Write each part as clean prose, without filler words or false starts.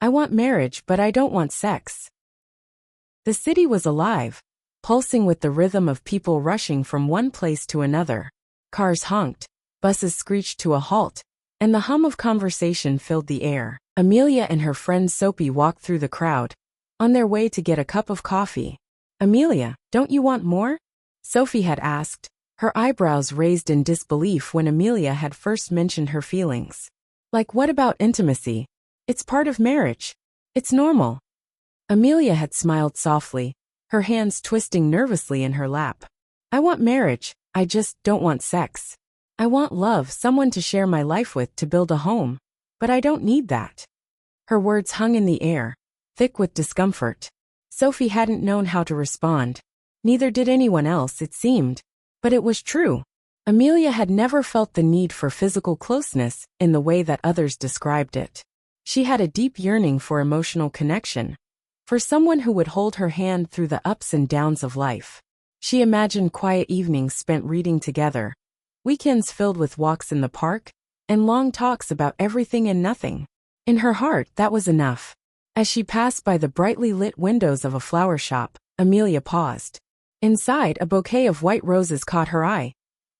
I want marriage, but I don't want sex. The city was alive, pulsing with the rhythm of people rushing from one place to another. Cars honked, buses screeched to a halt, and the hum of conversation filled the air. Amelia and her friend Sophie walked through the crowd, on their way to get a cup of coffee. Amelia, don't you want more? Sophie had asked, her eyebrows raised in disbelief when Amelia had first mentioned her feelings. Like, what about intimacy? It's part of marriage. It's normal. Amelia had smiled softly, her hands twisting nervously in her lap. I want marriage, I just don't want sex. I want love, someone to share my life with, to build a home. But I don't need that. Her words hung in the air, thick with discomfort. Sophie hadn't known how to respond. Neither did anyone else, it seemed. But it was true. Amelia had never felt the need for physical closeness in the way that others described it. She had a deep yearning for emotional connection, for someone who would hold her hand through the ups and downs of life. She imagined quiet evenings spent reading together, weekends filled with walks in the park, and long talks about everything and nothing. In her heart, that was enough. As she passed by the brightly lit windows of a flower shop, Amelia paused. Inside, a bouquet of white roses caught her eye,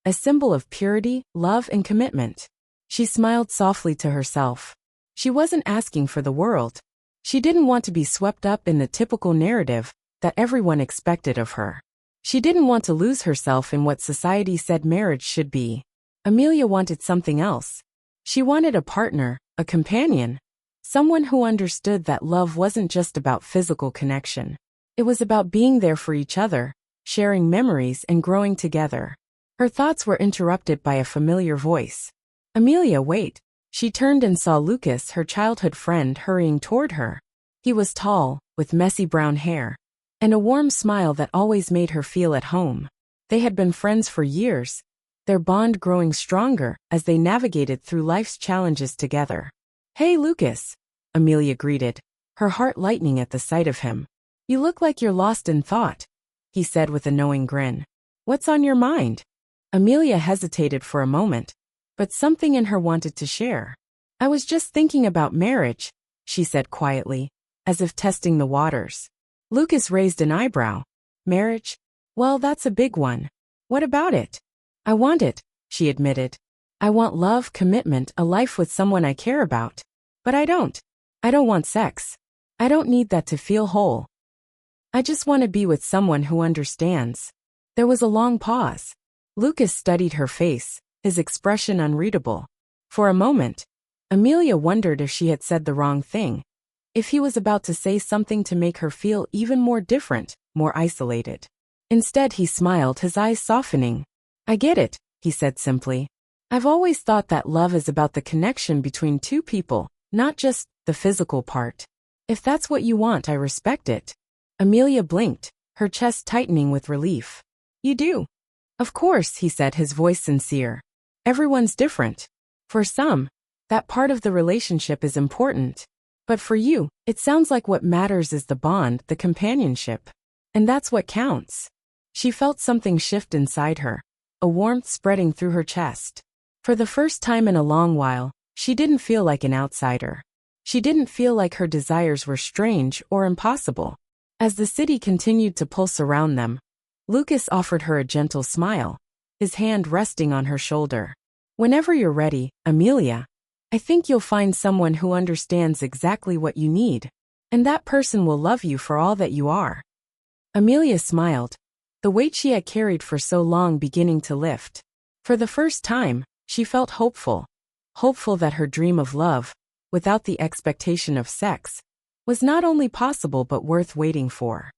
a symbol of purity, love, and commitment. She smiled softly to herself. She wasn't asking for the world. She didn't want to be swept up in the typical narrative that everyone expected of her. She didn't want to lose herself in what society said marriage should be. Amelia wanted something else. She wanted a partner, a companion, someone who understood that love wasn't just about physical connection. It was about being there for each other, sharing memories and growing together. Her thoughts were interrupted by a familiar voice. Amelia, wait. She turned and saw Lucas, her childhood friend, hurrying toward her. He was tall, with messy brown hair, and a warm smile that always made her feel at home. They had been friends for years, their bond growing stronger as they navigated through life's challenges together. Hey Lucas, Amelia greeted, her heart lightening at the sight of him. You look like you're lost in thought, he said with a knowing grin. What's on your mind? Amelia hesitated for a moment, but something in her wanted to share. I was just thinking about marriage, she said quietly, as if testing the waters. Lucas raised an eyebrow. Marriage? Well, that's a big one. What about it? I want it, she admitted. I want love, commitment, a life with someone I care about. But I don't. I don't want sex. I don't need that to feel whole. I just want to be with someone who understands. There was a long pause. Lucas studied her face, his expression unreadable. For a moment, Amelia wondered if she had said the wrong thing, if he was about to say something to make her feel even more different, more isolated. Instead, he smiled, his eyes softening. I get it, he said simply. I've always thought that love is about the connection between two people, not just the physical part. If that's what you want, I respect it. Amelia blinked, her chest tightening with relief. You do? Of course, he said, his voice sincere. Everyone's different. For some, that part of the relationship is important. But for you, it sounds like what matters is the bond, the companionship. And that's what counts. She felt something shift inside her, a warmth spreading through her chest. For the first time in a long while, she didn't feel like an outsider. She didn't feel like her desires were strange or impossible. As the city continued to pulse around them, Lucas offered her a gentle smile, his hand resting on her shoulder. Whenever you're ready, Amelia, I think you'll find someone who understands exactly what you need, and that person will love you for all that you are. Amelia smiled, the weight she had carried for so long beginning to lift. For the first time, she felt hopeful that her dream of love, without the expectation of sex, was not only possible but worth waiting for.